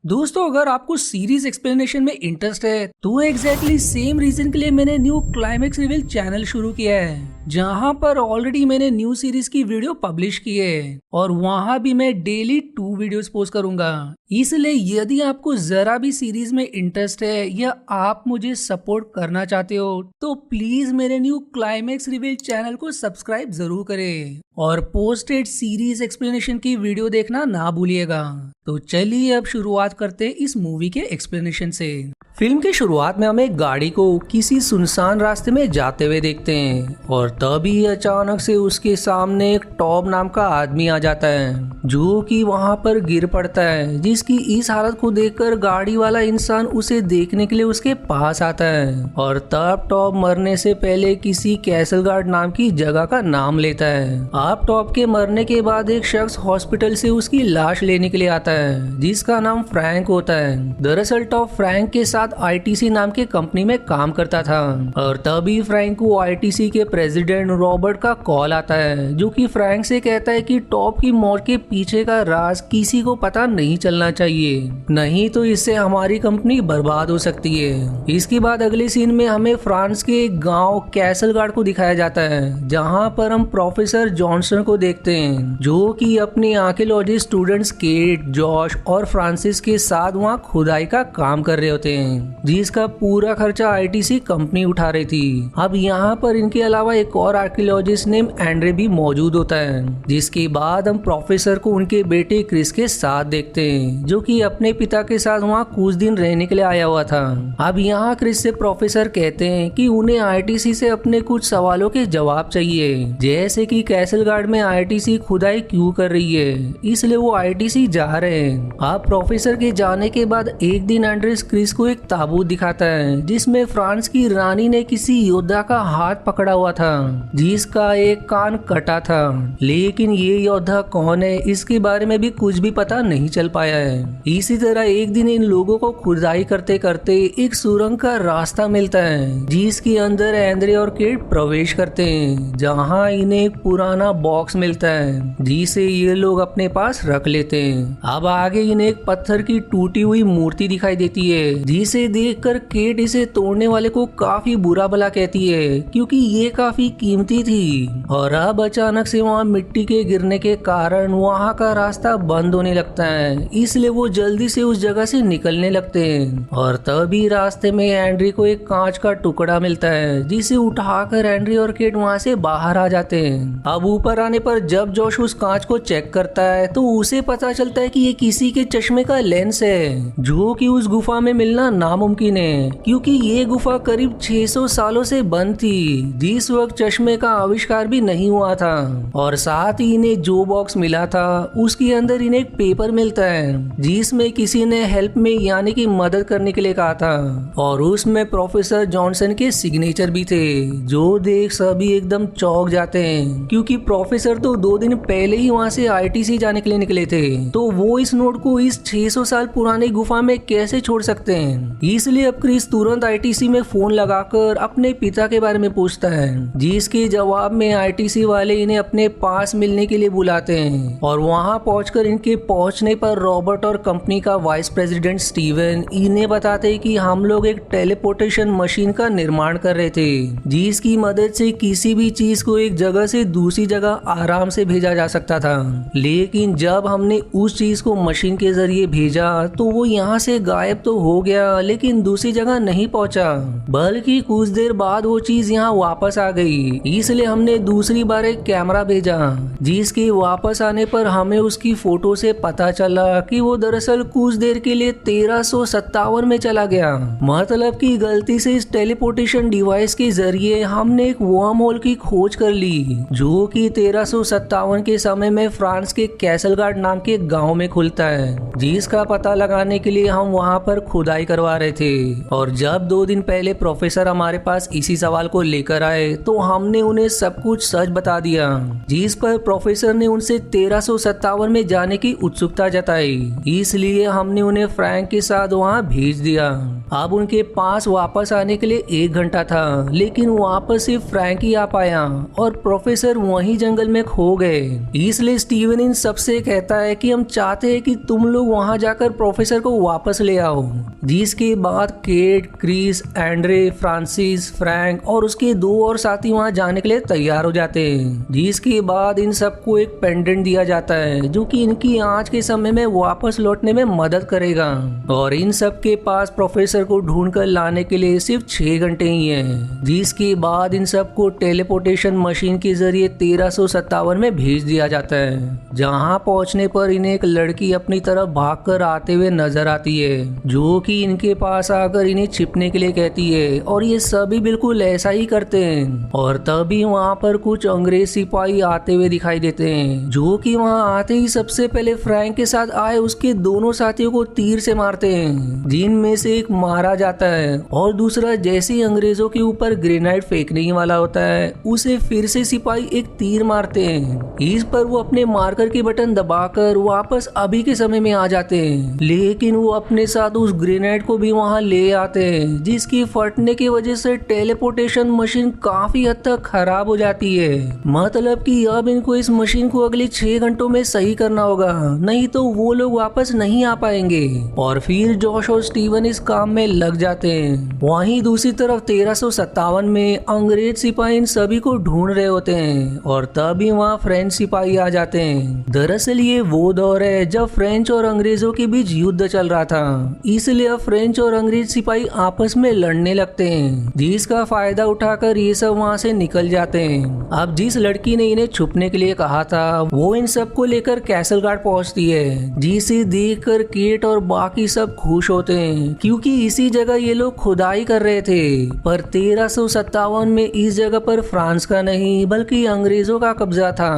दोस्तों, अगर आपको सीरीज एक्सप्लेनेशन में इंटरेस्ट है तो एग्जैक्टली सेम रीजन के लिए मैंने न्यू क्लाइमेक्स रिवील चैनल शुरू किया है, जहां पर ऑलरेडी मैंने न्यू सीरीज की वीडियो पब्लिश की है और वहां भी मैं डेली 2 वीडियोस पोस्ट करूंगा। इसलिए यदि आपको जरा भी सीरीज में इंटरेस्ट है या आप मुझे सपोर्ट करना चाहते हो तो प्लीज मेरे न्यू क्लाइमेक्स रिवील चैनल को सब्सक्राइब जरूर करें और पोस्टेड सीरीज एक्सप्लेनेशन की वीडियो देखना ना भूलिएगा। तो चलिए अब शुरुआत करते हैं इस मूवी के एक्सप्लेनेशन से। फिल्म के शुरुआत में हम एक गाड़ी को किसी सुनसान रास्ते में जाते हुए देखते हैं और तभी अचानक से उसके सामने एक टॉम नाम का आदमी आ जाता है जो कि वहां पर गिर पड़ता है, जिसकी इस हालत को देखकर गाड़ी वाला इंसान उसे देखने के लिए उसके पास आता है और तब टॉम मरने से पहले किसी कैसल गार्ड नाम की जगह का नाम लेता है। अब टॉम के मरने के बाद एक शख्स हॉस्पिटल से उसकी लाश लेने के लिए आता है जिसका नाम फ्रैंक होता है। दरअसल टॉम फ्रैंक के साथ आईटीसी नाम के कंपनी में काम करता था और तभी फ्रैंक को आईटीसी के प्रेसिडेंट रॉबर्ट का कॉल आता है जो कि फ्रैंक से कहता है कि टॉम की मौत के पीछे का राज किसी को पता नहीं चलना चाहिए, नहीं तो इससे हमारी कंपनी बर्बाद हो सकती है। इसके बाद अगले सीन में हमें फ्रांस के एक गांव कैसल गार्ड को दिखाया जाता है जहां पर हम प्रोफेसर जॉनसन को देखते हैं जो कि अपने आर्कियोलॉजी स्टूडेंट्स केट, जॉश और फ्रांसिस के साथ वहां खुदाई का काम कर रहे होते हैं जिसका पूरा खर्चा आईटीसी कंपनी उठा रही थी। अब यहाँ पर इनके अलावा एक और आर्कियोलॉजिस्ट नेम एंड्रे भी मौजूद होता है। जिसके बाद हम प्रोफेसर को उनके बेटे क्रिस के साथ देखते हैं जो कि अपने पिता के साथ वहाँ कुछ दिन रहने के लिए आया हुआ था। अब यहाँ क्रिस से प्रोफेसर कहते हैं कि उन्हें आईटीसी से अपने कुछ सवालों के जवाब चाहिए, जैसे कि कैसल गार्ड में आईटीसी खुदाई क्यों कर रही है, इसलिए वो आईटीसी जा रहे हैं। अब प्रोफेसर के जाने के बाद एक दिन एंड्रेस क्रिस को एक ताबूत दिखाता है जिसमें फ्रांस की रानी ने किसी योद्धा का हाथ पकड़ा हुआ था जिसका एक कान कटा था, लेकिन ये योद्धा कौन है इसके बारे में भी कुछ भी पता नहीं चल पाया है। इसी तरह एक दिन इन लोगों को खुदाई करते करते एक सुरंग का रास्ता मिलता है जिसके अंदर एंड्रे और केट प्रवेश करते हैं, जहां इन्हें एक पुराना बॉक्स मिलता है जिसे ये लोग अपने पास रख लेते हैं। अब आगे इन्हें एक पत्थर की टूटी हुई मूर्ति दिखाई देती है जिसे देखकर केट इसे तोड़ने वाले को काफी बुरा भला कहती है क्योंकि ये काफी कीमती थी। और अब अचानक से वहाँ मिट्टी के गिरने के कारण वहाँ का रास्ता बंद होने लगता है, इसलिए वो जल्दी से उस जगह से निकलने लगते हैं। और तभी रास्ते में एंड्री को एक कांच का टुकड़ा मिलता है जिसे उठाकर एंड्री और केट वहाँ से बाहर आ जाते हैं। अब ऊपर आने पर जब जोश उस कांच को चेक करता है तो उसे पता चलता है कि ये किसी के चश्मे का लेंस है जो कि उस गुफा में मिलना नामुमकिन है क्योंकि ये गुफा करीब 600 सालों से बंद थी जिस वक्त चश्मे का आविष्कार भी नहीं हुआ था। और साथ ही इन्हें जो बॉक्स मिला था उसके अंदर इन्हें एक पेपर मिलता है जिसमें किसी ने हेल्प में यानी कि मदद करने के लिए कहा था और उसमें प्रोफेसर जॉनसन के सिग्नेचर भी थे जो देख सभी एकदम चौंक जाते हैं क्योंकि प्रोफेसर तो 2 दिन पहले ही वहाँ से आईटीसी जाने के लिए निकले थे, तो वो इस नोट को इस 600 साल पुरानी गुफा में कैसे छोड़ सकते हैं। इसलिए अब क्रिस तुरंत आईटीसी में फोन लगाकर अपने पिता के बारे में पूछता है जिसके जवाब में आईटीसी वाले इन्हें अपने पास मिलने के लिए बुलाते हैं। और वहां पहुंचकर इनके पहुंचने पर रॉबर्ट और कंपनी का वाइस प्रेसिडेंट स्टीवन इन्हें बताते हैं कि हम लोग एक टेलीपोर्टेशन मशीन का निर्माण कर रहे थे जिसकी मदद से किसी भी चीज को एक जगह से दूसरी जगह आराम से भेजा जा सकता था, लेकिन जब हमने उस चीज को मशीन के जरिए भेजा तो वो यहाँ से गायब तो हो गया लेकिन दूसरी जगह नहीं पहुंचा, बल्कि कुछ देर बाद वो चीज यहाँ वापस आ गई। इसलिए हमने दूसरी बार एक कैमरा भेजा जिसके वापस आने पर हमें उसकी फोटो से पता चला कि वो दरअसल कुछ देर के लिए 1357 में चला गया। मतलब कि गलती से इस टेलीपोर्टेशन डिवाइस के जरिए हमने एक वर्म होल की खोज कर ली जो कि 1357 के समय में फ्रांस के कैसल गार्ड नाम के गाँव में खुलता है, जिसका पता लगाने के लिए हम वहाँ पर खुदाई करवा रहे थे। और जब 2 दिन पहले प्रोफेसर हमारे पास इसी सवाल को लेकर आए तो हमने उन्हें सब कुछ सच बता दिया, जिस पर प्रोफेसर ने उनसे 1357 में जाने की उत्सुकता जताई। इसलिए हमने उन्हें फ्रैंक के साथ वहाँ भेज दिया। अब उनके पास वापस आने के लिए 1 घंटा था, लेकिन वापस सिर्फ फ्रैंक ही आ पाया और प्रोफेसर वहीं जंगल में खो गए। इसलिए स्टीवन इन सबसे कहता है कि हम चाहते हैं कि तुम लोग वहां जाकर प्रोफेसर को वापस ले आओ। जिसके बाद Kate, Chris, Andre, Francis, Frank और उसके 2 और साथी वहां जाने के लिए तैयार हो जाते हैं। जिसके बाद इन सबको एक पेंडेंट दिया जाता है जो कि इनकी आज के समय में वापस लौटने में मदद करेगा। और इन सब के पास प्रोफेसर को ढूंढ कर लाने के लिए सिर्फ 6 घंटे ही है। जिसके बाद इन सबको टेलीपोर्टेशन मशीन के जरिए 1357 में भेज दिया जाता है, जहां पहुंचने पर इन्हें एक लड़की अपनी तरफ भागकर आते हुए नजर आती है, जो कि इनके पास आकर इन्हें छिपने के लिए कहती है। और ये सभी बिल्कुल ऐसा ही करते हैं। और तभी वहां पर कुछ अंग्रेज सिपाही आते हुए दिखाई देते हैं, जो कि वहां आते ही सबसे पहले फ्रैंक के साथ आए उसके दोनों साथियों को तीर से मारते हैं, जिनमें से एक मारा जाता है और दूसरा जैसे ही अंग्रेजों के ऊपर ग्रेनाइड फेंकने ही वाला होता है, उसे फिर से सिपाही एक तीर मारते हैं। इस पर वो अपने मार्कर के बटन दबाकर वापस अभी के समय में आ जाते हैं, लेकिन वो अपने साथ उस ग्रेनाइड को भी वहां ले आते हैं, जिसकी फटने की वजह से टेलीपोर्टेशन मशीन काफी हद तक खराब हो जाती है। मतलब कि अब इनको इस मशीन को अगले 6 घंटों में सही करना होगा, नहीं तो वो लोग वापस नहीं आ पाएंगे। और फिर जॉश और स्टीवन इस काम में लग जाते हैं। वहीं दूसरी तरफ 1357 में अंग्रेज सिपाही इन सभी को ढूंढ रहे होते हैं और तभी वहाँ फ्रेंच सिपाही आ जाते हैं। दरअसल ये वो दौर है जब फ्रेंच और अंग्रेजों के बीच युद्ध चल रहा था, इसलिए अब फ्रेंच और अंग्रेज सिपाही आपस में लड़ने लगते हैं, जिसका फायदा उठाकर ये सब वहाँ से निकल जाते हैं। अब जिस लड़की ने इन्हें छुपने के लिए कहा था, वो इन सबको लेकर कैसल गार्ड पहुँचती है, जिसे देखकर केट और बाकी सब खुश होते हैं, क्योंकि इसी जगह ये लोग खुदाई कर रहे थे। पर 1357 में इस जगह पर फ्रांस का नहीं बल्कि अंग्रेजों का कब्जा था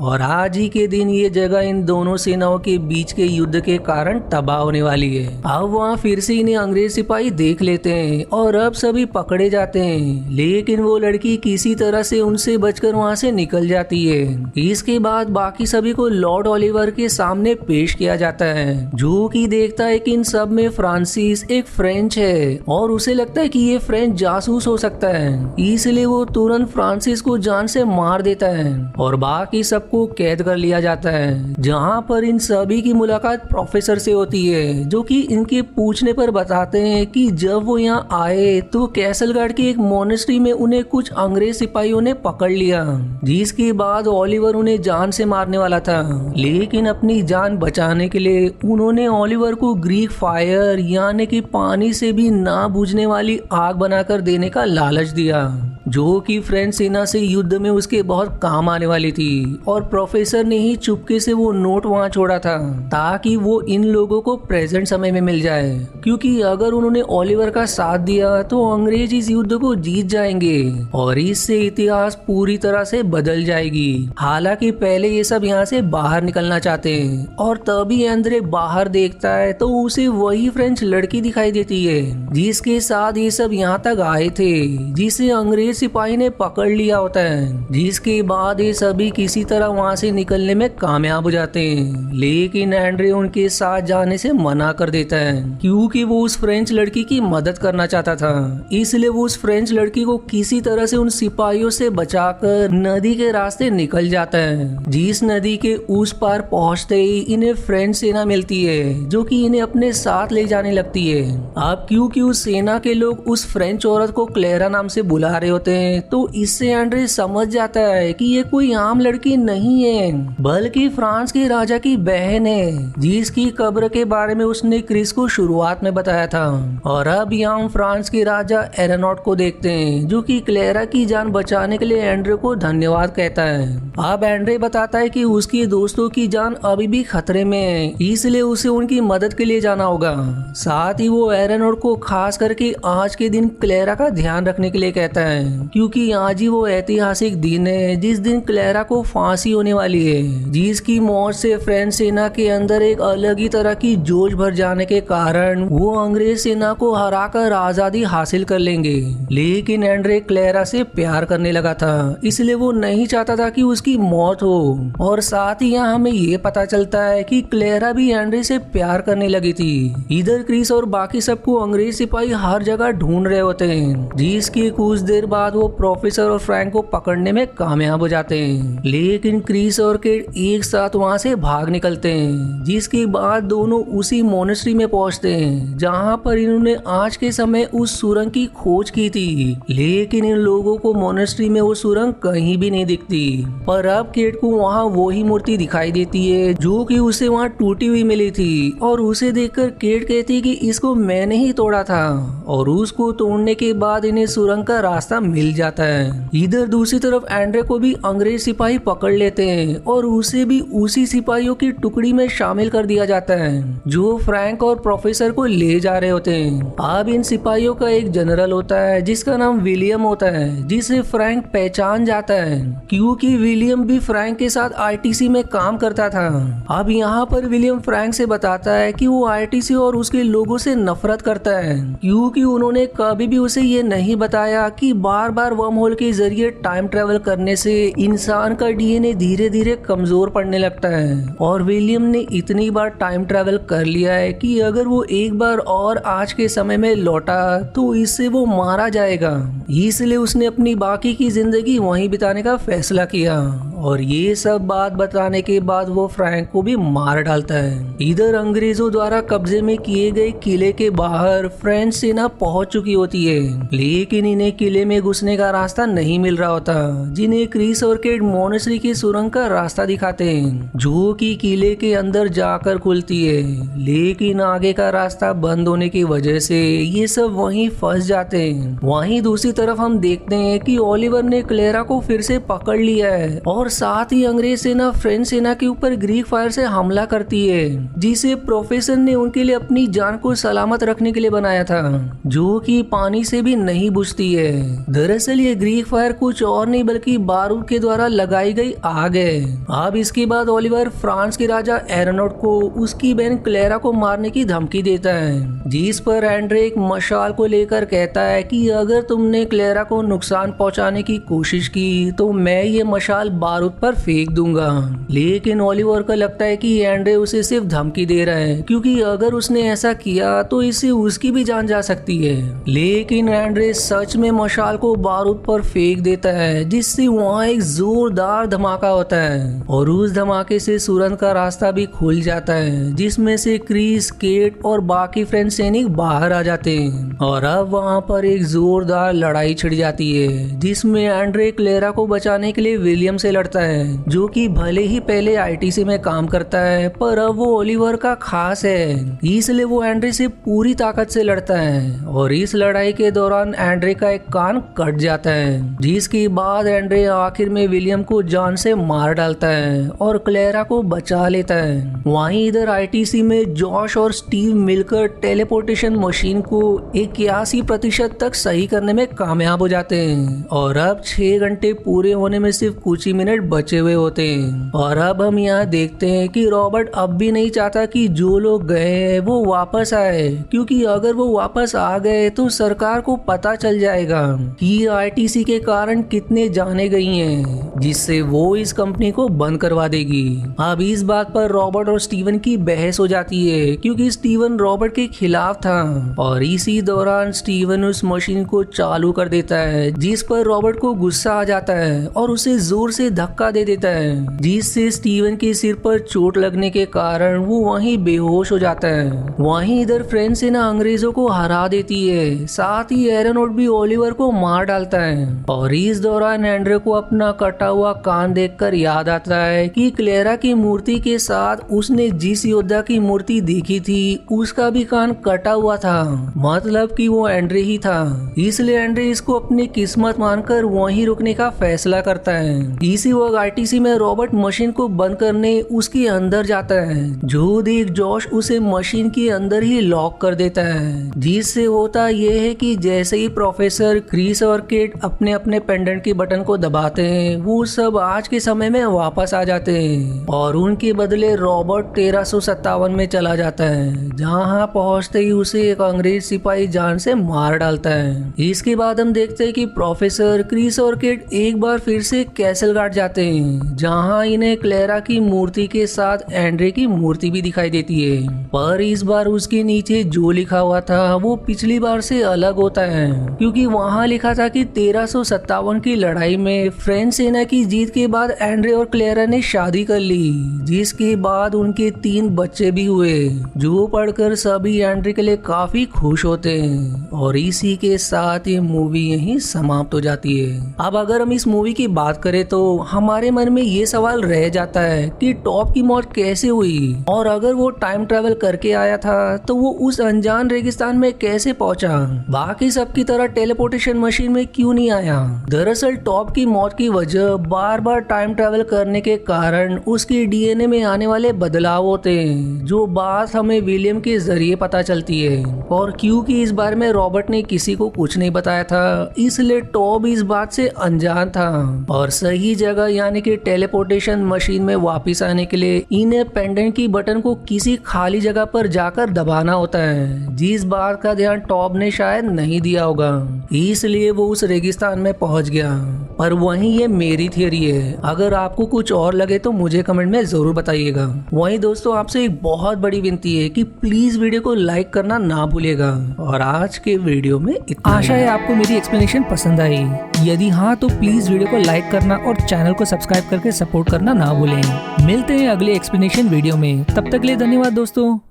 और आज ही के दिन ये जगह इन दोनों सेनाओं के बीच के युद्ध के कारण तबाह होने वाली है। अब वहाँ फिर से इन्हें अंग्रेज सिपाही देख लेते हैं और अब सभी पकड़े जाते हैं, लेकिन वो लड़की किसी तरह से उनसे बचकर वहाँ से निकल जाती है। इसके बाद बाकी सभी को लॉर्ड ओलिवर के सामने पेश किया जाता है, जो कि देखता है कि इन सब में फ्रांसिस एक फ्रेंच है और उसे लगता है कि ये फ्रेंच जासूस हो सकता है, इसलिए वो तुरंत फ्रांसिस को जान से मार देता है और बाकी सबको कैद कर लिया जाता है। जहाँ पर इन सभी की मुलाकात प्रोफेसर से होती है, जो कि इनके पूछने पर बताते हैं कि जब वो यहाँ आए तो कैसल गार्ड की एक मोनेस्ट्री में उन्हें कुछ अंग्रेज सिपाहियों ने पकड़ लिया, जिसके बाद ओलिवर उन्हें जान से मारने वाला था, लेकिन अपनी जान बचाने के लिए उन्होंने ओलिवर को ग्रीक फायर यानी कि पानी से भी ना बुझने वाली आग बनाकर देने का लालच दिया, जो कि फ्रेंच सेना से युद्ध में उसके बहुत काम आने वाली थी। और प्रोफेसर ने ही चुपके से वो नोट वहाँ छोड़ा था ताकि वो इन लोगों को प्रेजेंट समय में मिल जाए, क्योंकि अगर उन्होंने ओलिवर का साथ दिया तो अंग्रेज इस युद्ध को जीत जाएंगे और इससे इतिहास पूरी तरह से बदल जाएगी। हालांकि पहले ये सब यहाँ से बाहर निकलना चाहते हैं और तभी एंड्रे बाहर देखता है तो उसे वही फ्रेंच लड़की दिखाई देती है जिसके साथ ये सब यहाँ तक आए थे, जिसे अंग्रेज सिपाही ने पकड़ लिया होता है। जिसके बाद ये सभी किसी तरह वहाँ से निकलने में कामयाब हो जाते हैं, लेकिन एंड्रे उनके साथ जाने से मना कर देता है, क्योंकि वो उस फ्रेंच लड़की की मदद करना चाहता था। इसलिए वो उस फ्रेंच लड़की को किसी तरह से उन सिपाहियों से बचाकर नदी के रास्ते निकल जाता है। जिस नदी के उस पार पहुंचते ही इन्हें फ्रेंच सेना मिलती है, जो कि इन्हें अपने साथ ले जाने लगती है। अब क्योंकि उस सेना के लोग उस फ्रेंच औरत को क्लेरा नाम से बुला रहे होते हैं, तो इससे एंड्रे समझ जाता है कि ये कोई आम लड़की नहीं है बल्कि फ्रांस के राजा की बहन है, जिसकी कब्र के बारे में उसने क्रिस को शुरुआत में बताया था। और अब यहाँ फ्रांस के राजा एरेनॉट को देखते हैं, जो कि क्लेरा की जान बचाने के लिए एंड्रे को धन्यवाद कहता है। अब एंड्रे बताता है कि उसके दोस्तों की जान अभी भी खतरे में है, इसलिए उसे उनकी मदद के लिए जाना होगा। साथ ही वो एरेनॉट को खास करके आज के दिन क्लेरा का ध्यान रखने के लिए कहता है, क्योंकि आज ही वो ऐतिहासिक दिन है जिस दिन क्लेरा को फांसी होने वाली है, जिसकी मौत से फ्रेंच सेना के अंदर एक अलग ही तरह की जोश भर जाने के कारण वो अंग्रेज सेना को हराकर आजादी हासिल कर लेंगे। लेकिन एंड्रे क्लेरा से प्यार करने लगा था, इसलिए वो नहीं चाहता था कि उसकी मौत हो। और साथ ही यहाँ हमें ये पता चलता है कि क्लेरा भी एंड्रे से प्यार करने लगी थी। इधर क्रिस और बाकी सबको अंग्रेज सिपाही हर जगह ढूंढ रहे होते हैं, जिसकी कुछ देर बाद वो प्रोफेसर और फ्रैंक को पकड़ने में कामयाब हो जाते हैं। लेकिन क्रिस और केट एक साथ वहाँ से भाग निकलते हैं, जिसके बाद दोनों उसी मोनेस्ट्री में पहुँचते हैं जहाँ पर इन्होंने आज के समय उस सुरंग की खोज की थी। लेकिन इन लोगों को मोनेस्ट्री में वो सुरंग कहीं भी नहीं दिखती। पर अब केट को वहाँ वही मूर्ति दिखाई देती है जो कि उसे वहाँ टूटी हुई मिली थी, और उसे देखकर केट कहती है कि इसको मैंने ही तोड़ा था। और उसको तोड़ने के बाद इन्हें सुरंग का रास्ता मिल जाता है। इधर दूसरी तरफ एंड्रे को भी अंग्रेज सिपाही पकड़ लेते हैं और उसे भी उसी सिपाहियों की टुकड़ी में शामिल कर दिया जाता है जो फ्रैंक और प्रोफेसर को ले जा रहे होते हैं। अब इन सिपाहियों का एक जनरल होता है जिसका नाम विलियम होता है, जिसे फ्रैंक पहचान जाता है क्योंकि विलियम भी फ्रैंक के साथ आईटीसी में काम करता था। अब यहाँ पर विलियम फ्रैंक से बताता है कि वो आईटीसी और उसके लोगों से नफरत करता है क्योंकि उन्होंने कभी भी उसे ये नहीं बताया कि बार बार वर्म होल के जरिए टाइम ट्रेवल करने से इंसान का डीएनए धीरे धीरे कमजोर पड़ने लगता है। और विलियम ने इतनी बार टाइम ट्रेवल कर लिया है कि अगर वो एक बार और आज के समय में लौटा तो इससे वो मारा जाएगा, इसलिए उसने अपनी बाकी की जिंदगी वहीं बिताने का फैसला किया। और ये सब बात बताने के बाद वो फ्रैंक को भी मार डालता है। इधर अंग्रेजों द्वारा कब्जे में किए गए किले के बाहर फ्रेंच सेना पहुंच चुकी होती है, लेकिन इन्हें किले में घुसने का रास्ता नहीं मिल रहा होता, जिन्हें क्रिस और केट मोनेस्ट्री की सुरंग का रास्ता दिखाते हैं जो कि किले के अंदर जाकर खुलती है। लेकिन आगे का रास्ता बंद होने की वजह से ये सब वहीं फंस जाते हैं। वहीं दूसरी तरफ हम देखते हैं कि ओलिवर ने क्लेरा को फिर से पकड़ लिया है और साथ ही अंग्रेज सेना फ्रेंच सेना के ऊपर ग्रीक फायर से हमला करती है, जिसे प्रोफेसर ने उनके लिए अपनी जान को सलामत रखने के लिए बनाया था, जो कि पानी से भी नहीं बुझती है। दरअसल ये ग्रीक फायर कुछ और नहीं बल्कि बारूद के द्वारा लगाई गई आग है। अब इसके बाद ओलिवर फ्रांस के राजा एरोनॉट को उसकी बहन क्लेरा को मारने की धमकी देता है, जिस पर एंड्रे एक मशाल को लेकर कहता है कि अगर तुमने क्लेरा को नुकसान पहुंचाने की कोशिश की तो मैं ये मशाल बारूद पर फेंक दूंगा। लेकिन ओलिवर को लगता है कि एंड्रे उसे सिर्फ धमकी दे रहा है, क्योंकि अगर उसने ऐसा किया तो इससे उसकी भी जान जा सकती है। लेकिन एंड्रे सच में मशाल को बारूद पर फेंक देता है, जिससे वहाँ एक जोरदार धमाका होता है और उस धमाके से सुरंग का रास्ता भी खुल जाता है, जिसमें से क्रिस, केट और बाकी फ्रेंच सैनिक बाहर आ जाते हैं। और अब वहाँ पर एक जोरदार लड़ाई छिड़ जाती है, जिसमें एंड्रे क्लेरा को बचाने के लिए विलियम से लड़ता है, जो कि भले ही पहले आईटीसी में काम करता है पर अब वो ओलिवर का खास है, इसलिए वो एंड्रे से पूरी ताकत से लड़ता है। और इस लड़ाई के दौरान एंड्रे का एक कान कट जाता है, जिसके बाद एंड्रे आखिर में विलियम को जान से मार डालता है और क्लेरा को बचा लेता है। वहीं इधर आईटीसी में जॉश और स्टीव मिलकर टेलीपोर्टेशन मशीन को 81% तक सही करने में कामयाब हो जाते हैं और अब 6 घंटे पूरे होने में सिर्फ कुछ ही मिनट बचे हुए होते हैं। और अब हम यहाँ देखते हैं कि रॉबर्ट अब भी नहीं चाहता कि जो लोग गए हैं वो वापस आए, क्योंकि अगर वो वापस आ गए तो सरकार को पता चल जाएगा कि आईटीसी के कारण कितने जाने गई हैं, जिससे वो इस कंपनी को बंद करवा देगी। अब इस बात पर रॉबर्ट और स्टीवन की बहस हो जाती है, क्योंकि स्टीवन रॉबर्ट के खिलाफ था और इसी दौरान स्टीवन उस मशीन को चालू कर देता है, जिस पर रॉबर्ट को गुस्सा आ जाता है और उसे जोर से धक्का दे देता है, जिससे स्टीवन के सिर पर चोट लगने के कारण वो वहीं बेहोश हो जाता है। वहीं इधर फ्रेंच सेना अंग्रेजों को हरा देती है, साथ ही एरोनॉट भी ओलिवर को मार डालता है। और इस दौरान एंड्रे को अपना कटा हुआ कान देखकर याद आता है कि क्लेरा की मूर्ति के साथ उसने जिस योद्धा की मूर्ति देखी थी उसका भी कान कटा हुआ था, मतलब कि वो एंड्रे ही था। इसलिए एंड्रे इसको अपनी किस्मत मानकर वहीं रुकने का फैसला करता है। इसी वक्त आईटीसी में रॉबर्ट मशीन को बंद करने उसके अंदर जाता है, जो देख जॉश उसे मशीन के अंदर ही लॉक कर देता है। जिससे होता यह है कि जैसे ही प्रोफेसर, क्रिस और केट अपने अपने पेंडेंट की बटन को दबाते हैं वो सब आज के समय में वापस आ जाते हैं और उनके बदले रॉबर्ट 1357 में चला जाता है, जहां पहुंचते ही उसे एक अंग्रेज सिपाही जान से मार डालता है। इसके बाद हम देखते हैं कि प्रोफेसर, क्रिस और केट एक बार फिर से कैसल गार्ड जाते हैं, जहां इन्हें क्लेरा की मूर्ति के साथ एंड्रे की मूर्ति भी दिखाई देती है, पर इस बार उसके नीचे जो लिखा हुआ था वो पिछली बार से अलग होता है, क्योंकि वहां लिखा था कि 1357 की लड़ाई में फ्रेंच सेना की जीत के बाद एंड्रे और क्लेरा ने शादी कर ली, जिसके बाद उनके 3 बच्चे भी हुए, जो पढ़कर सभी एंड्रे के लिए काफी खुश होते हैं। और इसी के साथ ये मूवी यहीं समाप्त हो जाती है। अब अगर हम इस मूवी की बात करें तो हमारे मन में ये सवाल रह जाता है कि टॉप की मौत कैसे हुई, और अगर वो टाइम ट्रेवल करके आया था तो वो उस अनजान रेगिस्तान में कैसे पहुंचा, बाकी सबकी तरह टेलीपोर्टेशन मशीन में क्यों नहीं आया। दरअसल टॉप की मौत की वजह बार बार टाइम ट्रेवल करने के कारण उसकी डीएनए में आने वाले बदलाव होते हैं, जो बात हमें विलियम के जरिए पता चलती है। और क्योंकि इस बारे में रॉबर्ट ने किसी को कुछ नहीं बताया था, इसलिए टॉब इस बात से अनजान था और सही जगह यानी कि टेलीपोर्टेशन मशीन में वापस आने के लिए इन्हें पेंडेंट की बटन को किसी खाली जगह पर जाकर दबाना होता है, जिस बात का ध्यान टॉब ने शायद नहीं दिया होगा, इसलिए वो उस रेगिस्तान में पहुंच गया। पर वहीं ये मेरी थियरी है, अगर आपको कुछ और लगे तो मुझे कमेंट में जरूर बताइएगा। वहीं दोस्तों आपसे एक बहुत बड़ी विनती है कि प्लीज वीडियो को लाइक करना ना भूलिएगा। और आज के वीडियो में इतना। आशा है आपको मेरी एक्सप्लेनेशन पसंद आई। यदि हाँ तो प्लीज वीडियो को लाइक करना और चैनल को सब्सक्राइब करके सपोर्ट करना ना भूलें। मिलते हैं अगले एक्सप्लेनेशन वीडियो में, तब तक के लिए धन्यवाद दोस्तों।